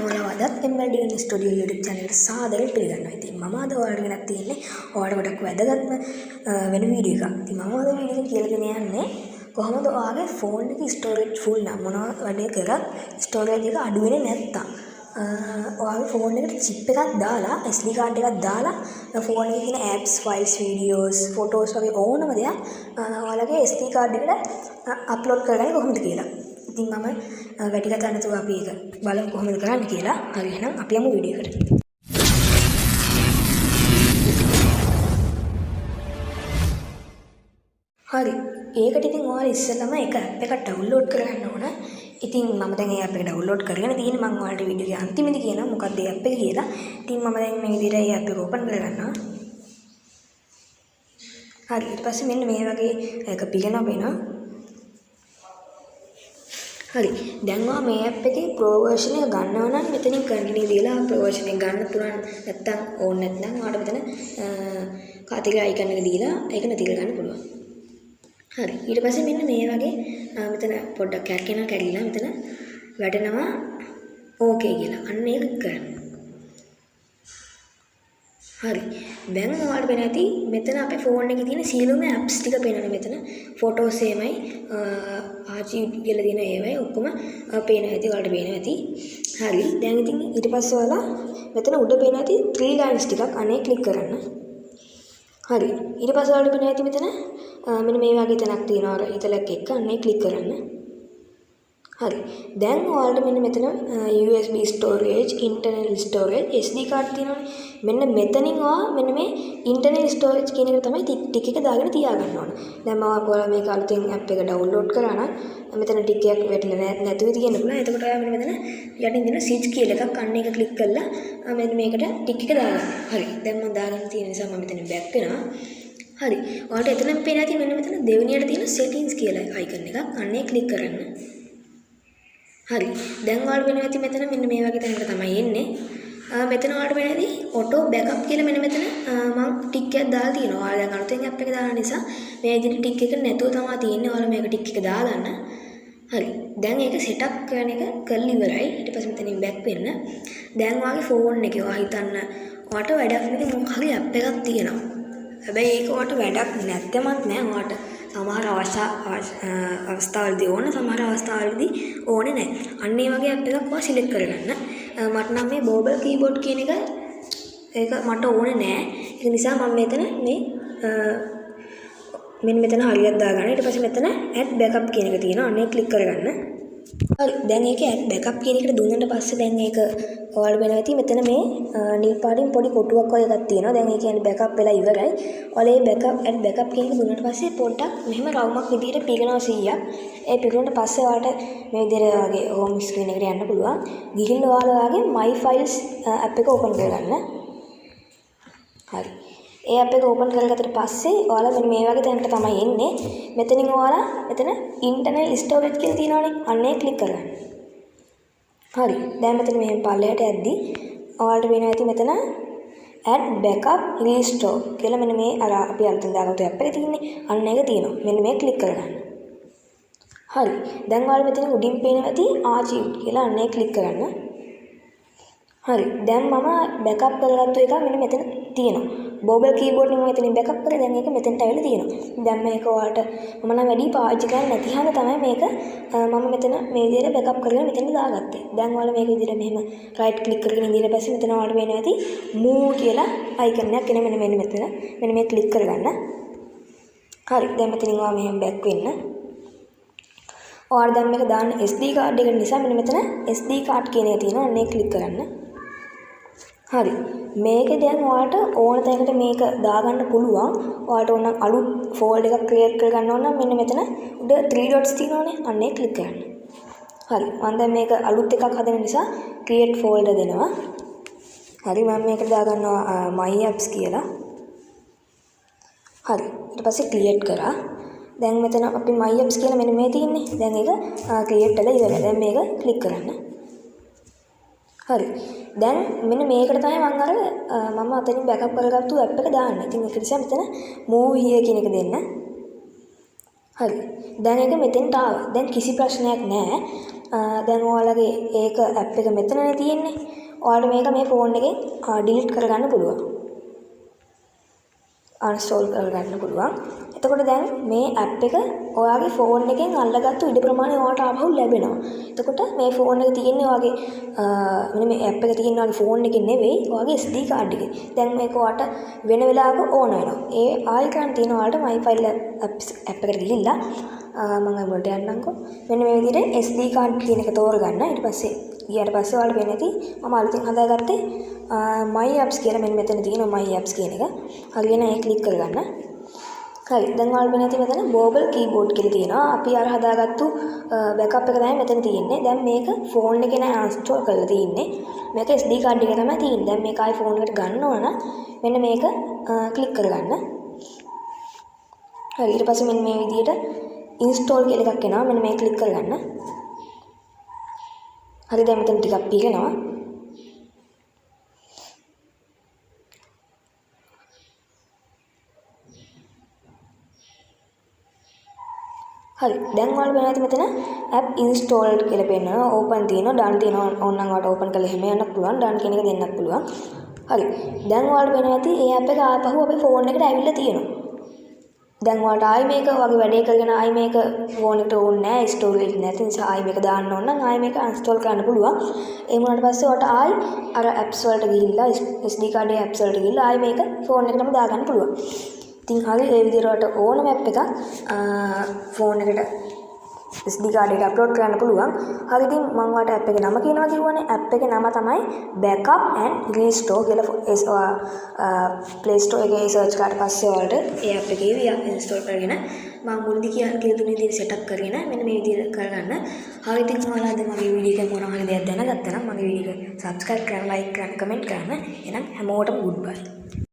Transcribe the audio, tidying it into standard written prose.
ඔයාලව අදත් MLDN studio YouTube channel එකට සාදරයෙන් පිළිගන්නවා. ඉතින් මම අද ඔයාලට ගෙනත් තියෙන්නේ ඔයාලට ගොඩක් වැදගත්ම වෙන වීඩියෝ එකක්. ඉතින් මම අද වීඩියෝ එක කියලා දෙන්න යන්නේ කොහොමද ඔයාගේ ෆෝන් එකේ storage full නම් මොනවා වැඩේ කරත් storage එක අඩු වෙන්නේ නැත්තම්. ඔයාගේ ෆෝන් එකට chip එකක් දාලා SD card එකක් දාලා ෆෝන් එකේ තියෙන apps, files, videos, photos වගේ ඕනම දෙයක් ඔයාලගේ SD card එකට upload කරගන්නේ කොහොමද කියලා. ඉතින් මම වැඩි කතා නැතුව අපි ඒක බලමු කොහොමද කරන්නේ කියලා. හරි එහෙනම් අපි යමු වීඩියෝ එකට. හරි. ඒකට ඉතින් ඔයාලා ඉස්සෙල්ලාම එක app එකක් download කරගන්න ඕන. ඉතින් මම දැන් ඒ app එක download කරගෙන තියෙන්නේ. මම ඔයාලට වීඩියෝ එකේ අන්තිමේදී කියනවා මොකක්ද ඒ app එක කියලා. ඉතින් මම දැන් මේ විදිහට ඒ app එක open කරගන්නවා. හරි. ඊට පස්සේ මෙන්න මේ වගේ එක පිළිනවා වෙනවා. හරි. දැන් ඔයා මේ app එකේ pro version එක ගන්නවා නම් මෙතනින් continue දීලා pro version එක ගන්න පුළුවන්. නැත්තම් ඕන නැත්නම් ඔයාලට මෙතන කාතික icon එක දීලා ඒක නැති කරගන්න පුළුවන්. හරි. ඊට පස්සේ මෙන්න මේ වගේ මෙතන පොඩ්ඩක් කැඩිලා මෙතන වැටෙනවා okay කියලා. අන්න ඒක කරන්න. හරි. දැන් ඔයාලට වෙන ඇති මෙතන අපේ ෆෝන් එකේ තියෙන සියලුම apps ටික පේනනේ මෙතන. photos එමය archive කියලා දින ඒවයි ඔක්කොම පේන ඇති ඔයාලට පේන ඇති. හරි. දැන් ඉතින් ඊට පස්සේ ඔයාලා මෙතන උඩ පේන ඇති 3 lines ටිකක් අනේ ක්ලික් කරන්න. හරි. ඊට පස්සේ ඔයාලට පේන ඇති මෙතන මෙන්න මේ වගේ තැනක් තියෙනවා අර ඉතලක් එක්ක අනේ ක්ලික් කරන්න. හරි. දැන් ඔයාලට මෙන්න මෙතන USB storage, internal storage, SD card තියෙනවානේ. මෙන්න මෙතනින් ඔයා මෙන්න මේ internal storage කියන එක තමයි ටික එක දාගෙන තියාගන්න ඕන. දැන් මම ඔයාලා මේක අලුතෙන් app එක download කරා නම් මෙතන ටික එකක් වැටලා නැතුව තියෙන්න පුළුවන්. එතකොට ඔයා මෙන්න මෙතන යටින් දෙන switch key එකක් අන්න එක ක්ලික් කරලා මෙන්න මේකට ටික එක දාගන්න. හරි. දැන් මම දාගෙන තියෙන නිසා මම මෙතන back වෙනවා. හරි. ඔයාලට එතනම පේන ඇති මෙන්න මෙතන දෙවෙනියට තියෙන settings කියලා icon එකක් අන්නේ ක්ලික් කරන්න. හරි. දැන් ඔයාලට වෙන ඇති මෙතන මෙන්න මේ වගේ තැනකට තමයි එන්නේ. මෙතන ඔයාලට වෙන ඇති auto backup කියලා මෙන්න මෙතන මම ටික් එකක් දාලා තියෙනවා. ඔයාලා දැන් අලුතෙන් app එක දාන නිසා මේ විදිහට ටික් එක නැතුව තමයි තියෙන්නේ. ඔයාලා මේක ටික් එක දාගන්න. හරි. දැන් ඒක setup කරන එක කරලා ඉවරයි. ඊට පස්සේ මෙතනින් back වෙන්න. දැන් ඔයාගේ ෆෝන් එකේ ඔයා හිතන්න ඔයාට වැඩක් නැති මොකක් හරි app එකක් තියෙනවා. හැබැයි ඒක ඔයාට වැඩක් නැත්තමත් නෑ. ඔයාට සමහර අවස්ථාවලදී ඕන, සමහර අවස්ථාවලදී ඕනේ නැහැ. අන්න ඒ වගේ app එකක් ඔයා select කරගන්න. මට නම් මේ bobble keyboard කියන එක ඒක මට ඕනේ නැහැ. ඒ නිසා මම මෙතන මේ මෙන්න මෙතන හරියට දාගන්න. ඊට පස්සේ මෙතන add backup කියන එක තියෙනවා. අනේ ක්ලික් කරගන්න. හරි. දැන් ඒකේ add backup කියන එකට දුන්නාට පස්සේ දැන් ඒක ඔයාලට වෙනවා ඇති මෙතන මේ නිල් පාටින් පොඩි කොටුවක් වගේ එකක් තියෙනවා. දැන් ඒ කියන්නේ backup වෙලා ඉවරයි. ඔයාලා මේ add backup කියන එක දුන්නාට පස්සේ පොඩ්ඩක් මෙහෙම රවුමක් විදියට පිරෙනවා 100ක්. ඒ පිරුණාට පස්සේ ඔයාලට මේ විදියට වගේ home screen එකට යන්න පුළුවන්. ගිහින් ඔයාලා වගේ my files app එක open කරගන්න. හරි. ඒ app එක open කරගත්තට පස්සේ ඔයාලා මෙන්න මේ වගේ තැනකට තමයි එන්නේ. මෙතනින් ඔයාලා මෙතන internal storage කියලා තියෙනවනේ. අන්නේ ක්ලික් කරගන්න. හරි. දැන් මෙතන මේ පල්ලයට යද්දි ඔයාලට වෙනවා ඇති මෙතන add backup restore කියලා මෙන්න මේ අර අපි අලුතෙන් දාගත්තු app එකේ තියෙන්නේ. අන්න ඒක තියෙනවා. මෙන්න මේ ක්ලික් කරගන්න. හරි. දැන් ඔයාලා මෙතන උඩින් පේනවා ඇති archive කියලා අන්නේ ක්ලික් කරන්න. හරි. දැන් මම backup කරගත්තු එක මෙන්න මෙතන තියෙනවා. bobble keyboard එක මම මෙතනින් backup කරේ. දැන් ඒක මෙතෙන්ට ඇවිල්ලා තියෙනවා. දැන් මේක ඔයාලට මම නම් වැඩි පාවිච්චි කරන්නේ නැති හින්දා තමයි මේක මම මෙතන මේ විදිහට backup කරගෙන මෙතෙන්ට දාගත්තේ. දැන් ඔයාලා මේක විදිහට මෙහෙම right click කරගෙන ඉඳලා පස්සේ මෙතන ඔයාලට වෙනවා ඇති move කියලා icon එකක් එන මෙන්න මෙතන මෙන්න මේ click කරගන්න. හරි. දැන් මෙතනින් ඔයා මෙහෙම back වෙන්න. ඔයාලා දැන් මේක දාන්න SD card එක නිසා මෙන්න මෙතන SD card කියන එක තියෙනවා. අනේ click කරන්න. හරි. මේකේ දැන් ඔයාලට ඕන තැනකට මේක දාගන්න පුළුවන්. ඔයාලට ඕන අලුත් ෆෝල්ඩර් එකක් ක්‍රියේට් කරගන්න ඕන නම් මෙන්න මෙතන උඩ 3 dots තියෙනවනේ. අන්නේ ක්ලික් කරන්න. හරි. මම දැන් මේක අලුත් එකක් හදන නිසා create folder දෙනවා. හරි. මම මේකට දාගන්නවා my apps කියලා. හරි. ඊට පස්සේ create කරා. දැන් මෙතන අපි my apps කියලා මෙන්න මේ තියෙන්නේ. දැන් ඒක create වෙලා ඉවරයි. දැන් මේක ක්ලික් කරන්න. හරි. දැන් මෙන්න මේකට තමයි මම අතනින් බෑකප් කරගත්තු app එක දාන්න. ඉතින් ඒක නිසා මෙතන move here කියන එක දෙන්න. හරි. දැන් ඒක මෙතෙන්ට ආවා. දැන් කිසි ප්‍රශ්නයක් නැහැ. දැන් ඔයාලගේ ඒක ඇප් එක මෙතනනේ තියෙන්නේ. ඔයාලට මේක මේ ෆෝන් එකෙන් ඩිලීට් කරගන්න පුළුවන්. අන්ස්ටෝල් කරගන්න පුළුවන්. එතකොට දැන් මේ ඇප් එක ඔයාගේ ෆෝන් එකෙන් අල්ලගත්තු ඉඩ ප්‍රමාණය ඔයාලට ආපහු ලැබෙනවා. එතකොට මේ ෆෝන් එක තියෙන්නේ ඔයාගේ මෙන්න මේ ඇප් එක තියෙන්නේ ඔයාගේ ෆෝන් එකේ නෙවෙයි ඔයාගේ SD කාඩ් එකේ. දැන් මේක ඔයාලට වෙන වෙලාවක ඕන වෙනවා. ඒ ආයි කරන් තියෙන ඔයාලට my file ඇප් එකට ගිහිල්ලා මම වලට යන්නම්කෝ. මෙන්න මේ විදිහට SD කාඩ් කියන එක තෝරගන්න. ඊට පස්සේ ගියාට පස්සේ ඔයාලට වෙන්නේ නැති මම අලුතින් හදාගත්තේ my apps කියලා මෙන්න මෙතන තියෙනවා my apps කියන එක. හරියන ඒ ක්ලික් කරගන්න. හරි. දැන් ඔයාලට වෙන්නේ නැති මෙතන global keyboard කියලා තියෙනවා. අපි අර හදාගත්තු බෑකප් එක තමයි මෙතන තියෙන්නේ. දැන් මේක ෆෝන් එකේ නෑ අන්ස්ටෝල් කරලා තියෙන්නේ. මේක SD කාඩ් එකේ තමයි තියෙන්නේ. දැන් මේක ආයි ෆෝන් එකට ගන්න ඕන නම් මෙන්න මේක ක්ලික් කරගන්න. හරි. ඊට පස්සේ මෙන්න මේ විදිහට install කියලා එකක් එනවා. මෙන්න මේක ක්ලික් කරගන්න. හරි. දැන් මෙතන ටිකක් පිරෙනවා. හරි. දැන් ඔයාලට වෙනවා ඇති මෙතන app installed කියලා පෙන්නනවා. open තියෙනවා, done තියෙනවා. ඕනනම් ඔයාලට open කරලා එහෙම යන්නත් පුළුවන්. done කියන එක දෙන්නත් පුළුවන්. හරි. දැන් ඔයාලට වෙනවා ඇති මේ app එක ආපහු අපේ ෆෝන් එකට ඇවිල්ලා තියෙනවා. දැන් ඔයාලට ආයි මේක වගේ වැඩේ කරගෙන ආයි මේක ෆෝන් එකට ඕනේ නැහැ, ස්ටෝරේජ් නැති නිසා ආයි මේක දාන්න ඕන නම් ආයි මේක අන්ස්ටෝල් කරන්න පුළුවන්. ඒ වුණාට පස්සේ ඔයාලට ආයි අර apps වලට ගිහිල්ලා SD card එකේ apps වලට ගිහිල්ලා ආයි මේක ෆෝන් එකටම දාගන්න පුළුවන්. ඉතින් හරි ඒ විදිහට ඔයාලට ඕනම app එකක් ෆෝන් එකට SD card එකට අප්ලෝඩ් කරන්න පුළුවන්. හරි ඉතින් මම ඔයාලට app එකේ නම කියනවා කිව්වනේ. app එකේ නම තමයි backup and restore කියලා Play Store එකේ සර්ච් කරාට පස්සේ ඔයාලට ඒ app එකේ ඉන්ස්ටෝල් කරගෙන මම මුලදී කියලා දුන්න විදිහට සෙටප් කරගෙන මෙන්න මේ විදිහට කරගන්න. හරි ඉතින් ඔයාලා අද මගේ වීඩියෝ එක මොනවා හරි දෙයක් දැනගත්තා නම් මගේ වීඩියෝ එක subscribe කරන්න, like කරන්න, comment කරන්න. එහෙනම් හැමෝටම goodbye.